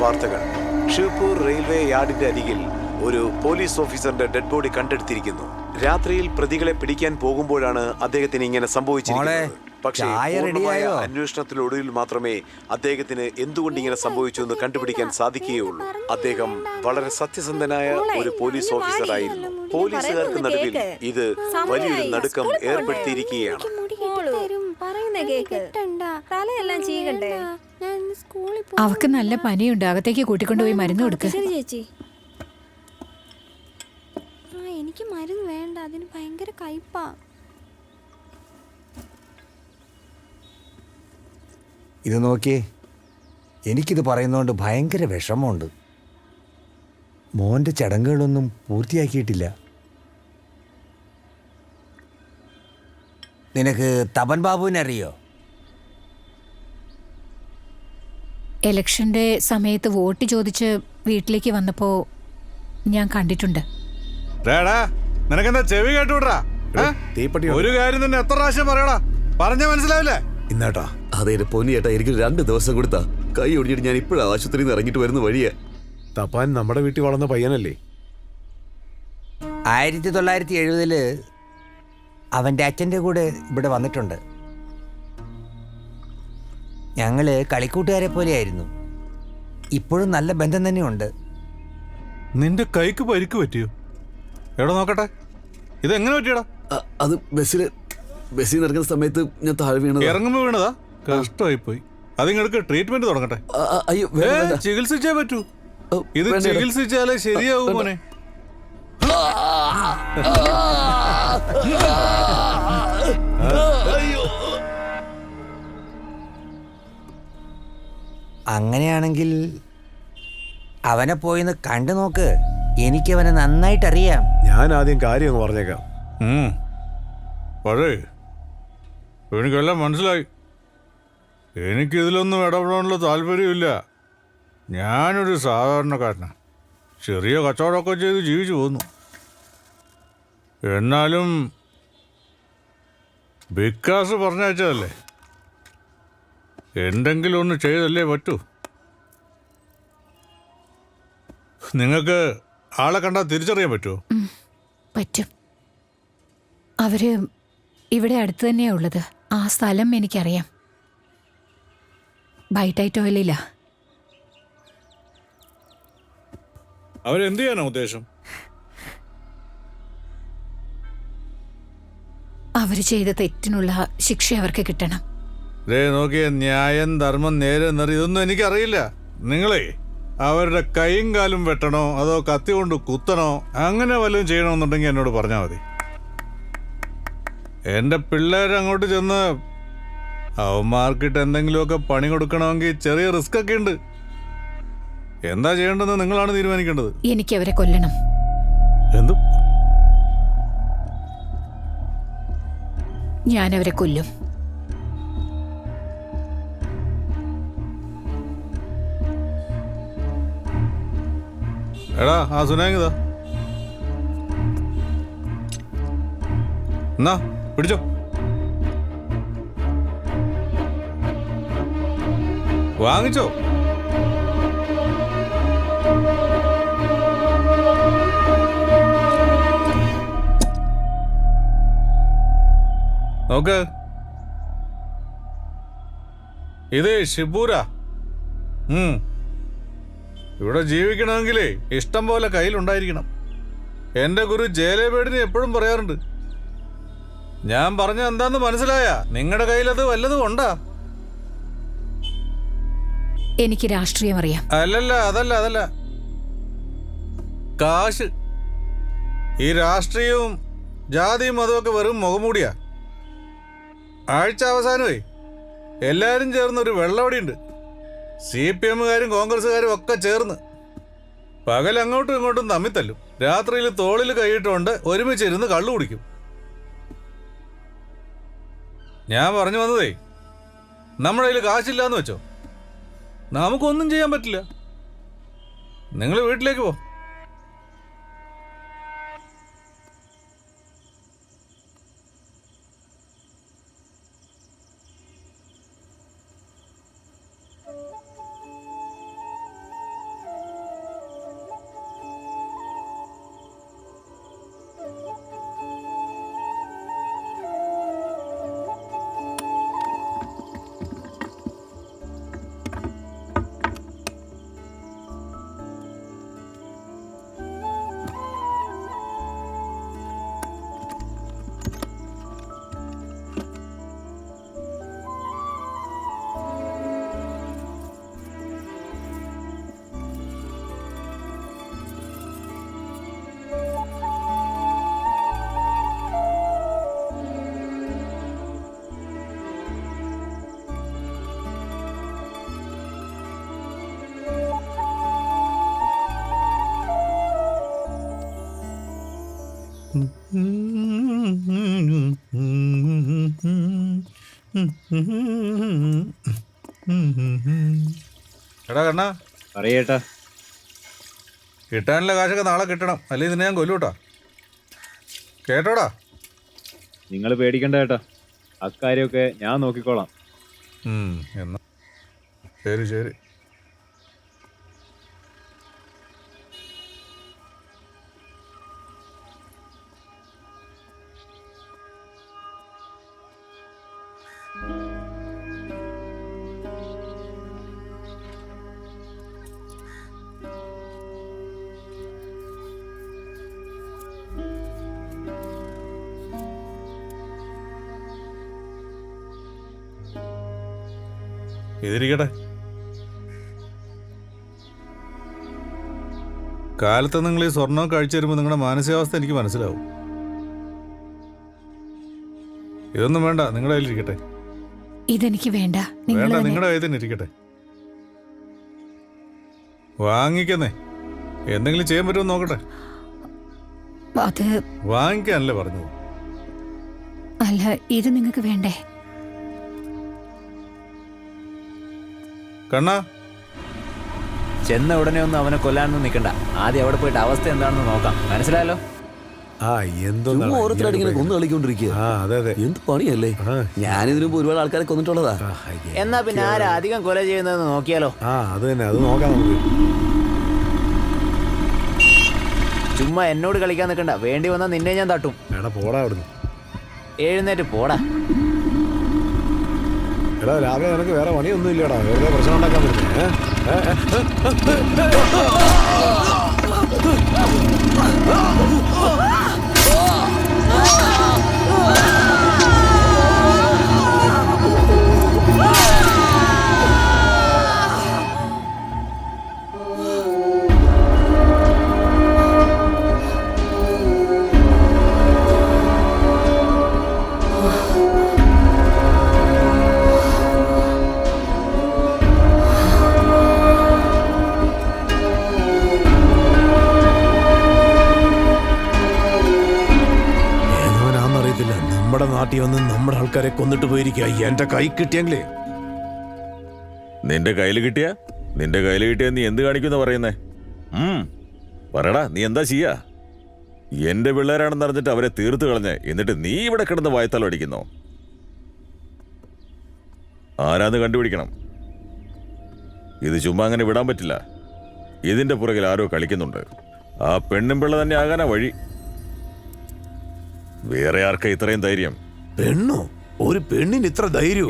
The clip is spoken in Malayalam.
വാർത്തകൾ. ഷിവ്പൂർ റെയിൽവേ യാർഡിന്റെ അരികിൽ ഒരു പോലീസ് ഓഫീസറിന്റെ ഡെഡ് ബോഡി കണ്ടെടുത്തിരിക്കുന്നു. രാത്രിയിൽ പ്രതികളെ പിടിക്കാൻ പോകുമ്പോഴാണ് അദ്ദേഹത്തിന് ഇങ്ങനെ സംഭവിച്ചിരിക്കുന്നത്. പക്ഷേ അന്വേഷണത്തിലൊടുവിൽ മാത്രമേ അദ്ദേഹത്തിന് എന്തുകൊണ്ട് ഇങ്ങനെ സംഭവിച്ചു എന്ന് കണ്ടുപിടിക്കാൻ സാധിക്കുകയുള്ളൂ. അദ്ദേഹം വളരെ സത്യസന്ധനായ ഒരു പോലീസ് ഓഫീസറായിരുന്നു. പോലീസുകാർക്ക് നടുവിൽ ഇത് വലിയൊരു നടുക്കം ഏർപ്പെടുത്തിയിരിക്കുകയാണ്. അവക്ക് നല്ല പനിയുണ്ട്. അകത്തേക്ക് കൂട്ടിക്കൊണ്ടുപോയി മരുന്ന് കൊടുക്ക്. ചേച്ചി, എനിക്ക് മരുന്ന് വേണ്ട, അതിന് ഭയങ്കര കയ്പാ. ഇത് നോക്കിയേ, എനിക്കിത് പറയുന്നതുകൊണ്ട് ഭയങ്കര വിഷമമുണ്ട്. മോൻ്റെ ചടങ്ങുകളൊന്നും പൂർത്തിയാക്കിയിട്ടില്ല. നിനക്ക് തപൻ ബാബുവിനെ അറിയോ? ഇലക്ഷന്റെ സമയത്ത് വോട്ട് ചോദിച്ച് വീട്ടിലേക്ക് വന്നപ്പോ ഞാൻ കണ്ടിട്ടുണ്ട്. നിനക്കെന്താ ചെവി കേട്ടുവിടാ? ഒരു കാര്യം തന്നെ എത്ര പ്രാവശ്യം പറയടാ, പറഞ്ഞ മനസ്സിലാവില്ലേ? ഇന്നേട്ടാ അതെ പൊന്നിയേട്ടാ, എനിക്ക് 2 ദിവസം കൊടുത്താ കൈ ഒടിഞ്ഞിട്ട് ഞാൻ ഇപ്പോഴും ആശുപത്രിയിൽ നിന്ന് ഇറങ്ങിയിട്ട് വരുന്ന വഴിയാ. തപ്പാൻ നമ്മുടെ വീട്ടിൽ വളർന്ന പയ്യനല്ലേ? 1970 അവൻ്റെ അച്ഛൻ്റെ കൂടെ ഇവിടെ വന്നിട്ടുണ്ട്. ഞങ്ങൾ കളിക്കൂട്ടുകാരെ പോലെയായിരുന്നു. ഇപ്പോഴും നല്ല ബന്ധം തന്നെയുണ്ട്. നിന്റെ കൈക്ക് പരിക്ക് പറ്റിയോ? എവിടെ നോക്കട്ടെ, ഇതെങ്ങനെ പറ്റിയടാ? അത് ബസ്സിൽ ഇറങ്ങുന്ന സമയത്ത് ഞാൻ താഴെ വീണത്. ഇറങ്ങുമ്പോ വീണതാ? കഷ്ടമായി പോയി. അതിങ്ങൾക്ക് ട്രീറ്റ്മെന്റ് തുടങ്ങട്ടെ. അയ്യോ, ചികിത്സിച്ചേ പറ്റൂ. ഇത് ചികിത്സിച്ചാലേ ശരിയാവും മോനെ. അങ്ങനെയാണെങ്കിൽ അവനെ പോയിന്ന് കണ്ടു നോക്ക്. എനിക്കവനെ നന്നായിട്ടറിയാം. ഞാൻ ആദ്യം കാര്യം അങ്ങ് പറഞ്ഞേക്കാം. പഴേ എനിക്കെല്ലാം മനസ്സിലായി. എനിക്കിതിലൊന്നും ഇടപെടാനുള്ള താല്പര്യമില്ല. ഞാനൊരു സാധാരണക്കാരനാണ്. ചെറിയ കച്ചവടമൊക്കെ ചെയ്ത് ജീവിച്ചു പോന്നു. എന്നാലും വികാസ് പറഞ്ഞയച്ചതല്ലേ, എന്തെങ്കിലും ഒന്ന് ചെയ്തല്ലേ പറ്റൂ. നിങ്ങൾക്ക് ആളെ കണ്ടാൽ തിരിച്ചറിയാൻ പറ്റുമോ? പറ്റും. അവര് ഇവിടെ അടുത്ത് തന്നെയാ ഉള്ളത്. ആ സ്ഥലം എനിക്കറിയാം. ബൈറ്റൈറ്റ് ഓയിലില്ല. അവരെന്ത് ചെയ്യാനാ ഉദ്ദേശം? അവര് ചെയ്ത തെറ്റിനുള്ള ശിക്ഷ അവർക്ക് കിട്ടണം. നോക്കിയ ന്യായം, ധർമ്മം, നേരെ നെറി ഇതൊന്നും എനിക്കറിയില്ല. നിങ്ങളെ അവരുടെ കൈയും കാലും വെട്ടണോ അതോ കത്തി കൊണ്ട് കുത്തണോ അങ്ങനെ വല്ലതും ചെയ്യണമെന്നുണ്ടെങ്കിൽ എന്നോട് പറഞ്ഞാൽ മതി. എൻ്റെ പിള്ളേരങ്ങോട്ട് ചെന്ന് അവന്മാർക്കിട്ട് എന്തെങ്കിലുമൊക്കെ പണി കൊടുക്കണമെങ്കിൽ ചെറിയ റിസ്ക് ഒക്കെ ഉണ്ട്. എന്താ ചെയ്യേണ്ടതെന്ന് നിങ്ങളാണ് തീരുമാനിക്കേണ്ടത്. എനിക്ക് അവരെ കൊല്ലണം. എന്തു? ഞാനവരെ കൊല്ലും. എടാ ആ സുനാങ്ങിതാ, എന്നാ പിടിച്ചോ. വാങ്ങിച്ചോ. നോക്ക്, ഇത് ഷിബൂരാ. ഇവിടെ ജീവിക്കണമെങ്കിലേ ഇഷ്ടം പോലെ കയ്യിലുണ്ടായിരിക്കണം. എൻ്റെ ഗുരു ജയലേബേഡിനെ എപ്പോഴും പറയാറുണ്ട്, ഞാൻ പറഞ്ഞ എന്താന്ന് മനസ്സിലായ? നിങ്ങളുടെ കയ്യിലത് വല്ലതും ഉണ്ടാ? എനിക്ക് രാഷ്ട്രീയം അറിയാം. അതല്ല കാശ്. ഈ രാഷ്ട്രീയവും ജാതിയും മതമൊക്കെ വെറും മുഖംമൂടിയാ. ആഴ്ച അവസാനമേ എല്ലാവരും ചേർന്നൊരു വെള്ളവടിയുണ്ട്. CPM-കാരും കോൺഗ്രസ്സുകാരും ഒക്കെ ചേർന്ന് പകൽ അങ്ങോട്ടും ഇങ്ങോട്ടും തമ്മിൽ തല്ലും. രാത്രിയിൽ തോളിൽ കൈയിട്ടുകൊണ്ട് ഒരുമിച്ചിരുന്ന് കള്ളു കുടിക്കും. ഞാൻ പറഞ്ഞു വന്നതേ, നമ്മുടെ കയ്യിൽ കാശില്ലാന്ന് വെച്ചോ, നമുക്കൊന്നും ചെയ്യാൻ പറ്റില്ല. നിങ്ങൾ വീട്ടിലേക്ക് പോ. എടാ കണ്ണാ, പറയേട്ടാ. കിട്ടാനുള്ള കാശൊക്കെ നാളെ കിട്ടണം, അല്ലെങ്കിൽ നിന്നെ ഞാൻ കൊല്ലൂട്ടാ. കേട്ടോടാ? നിങ്ങൾ പേടിക്കണ്ട ഏട്ടാ, അക്കാര്യമൊക്കെ ഞാൻ നോക്കിക്കോളാം. എന്നാ ശരി ശരി. ഇതിരിക്കട്ടെ. കാലത്ത് നിങ്ങൾ ഈ സ്വർണം കഴിച്ചു തരുമ്പോൾ നിങ്ങളുടെ മാനസികാവസ്ഥ എനിക്ക് മനസ്സിലാവും. ഇതൊന്നും വേണ്ട, നിങ്ങളുടെ കയ്യിലിരിക്കട്ടെ. ഇതെനിക്ക് വേണ്ട. നിങ്ങൾ വേണ്ട, തന്നെ- നിങ്ങളുടെ കയ്യിൽ തന്നെ ഇരിക്കട്ടെ. വാങ്ങിക്കുന്നേ, എന്തെങ്കിലും ചെയ്യാൻ പറ്റുമോ നോക്കട്ടെ. അത് വാങ്ങിക്കാനല്ലേ പറഞ്ഞത്? അല്ല, ഇത് നിങ്ങൾക്ക് വേണ്ടേ? കണ്ണാ, ചെന്ന ഉടനെ ഒന്നും അവനെ കൊല്ലാനൊന്നും നിൽക്കണ്ട. ആദ്യം അവിടെ പോയിട്ട് അവസ്ഥ എന്താണെന്ന് നോക്കാം. മനസ്സിലായല്ലോ? ആ എന്തോന്നാണ് ചുമ്മാ ഓരോരുത്തരായിട്ട് ഇങ്ങനെ കൊന്നു കളിക്കൊണ്ടിരിക്കുക. ആ അതെ അതെ. എന്ത് പണിയല്ലേ? ഞാനിതിനു മുമ്പ് ഒരുപാട് ആൾക്കാരെ കൊന്നിട്ടുള്ളതാ. എന്നാ പിന്നെ ആരാ അധികം കൊല ചെയ്യുന്നതെന്ന് നോക്കിയാലോ? ആ അത് തന്നെ, അത് നോക്കാം നമുക്ക്. ചുമ്മാ എന്നോട് കളിക്കാൻ നിൽക്കണ്ട. വേണ്ടി വന്നാൽ നിന്നെ ഞാൻ തട്ടും. എടാ പോടാ അവിടുന്ന്. എഴുന്നേറ്റ് പോടാ. എടാ രാവിലെ നിനക്ക് വേറെ പണിയൊന്നും ഇല്ലടാ, വെറുതെ പ്രശ്നം ഉണ്ടാക്കാൻ പറ്റുന്നേ. നമ്മുടെ നാട്ടിൽ വന്ന് നമ്മുടെ ആൾക്കാരെ കൊന്നിട്ട് പോയിരിക്കുക. എന്റെ കൈ കിട്ടിയെങ്കിലേ. നിന്റെ കയ്യിൽ കിട്ടിയ നീ എന്ത് കാണിക്കുന്ന പറയുന്നേ? പറയടാ, നീ എന്താ ചെയ്യാ? എന്റെ പിള്ളേരാണെന്ന് അറിഞ്ഞിട്ട് അവരെ തീർത്ത് കളഞ്ഞ് എന്നിട്ട് നീ ഇവിടെ കിടന്ന് വായത്താലം അടിക്കുന്നോ? ആരാന്ന് കണ്ടുപിടിക്കണം. ഇത് ചുമ്മാ അങ്ങനെ വിടാൻ പറ്റില്ല. ഇതിന്റെ പുറകിൽ ആരോ കളിക്കുന്നുണ്ട്. ആ പെണ്ണും പിള്ള തന്നെ ആകാനാ വഴി. വേറെ ആർക്കാ ഇത്രയും ധൈര്യം? പെണ്ണോ? ഒരു പെണ്ണിന് ഇത്ര ധൈര്യം?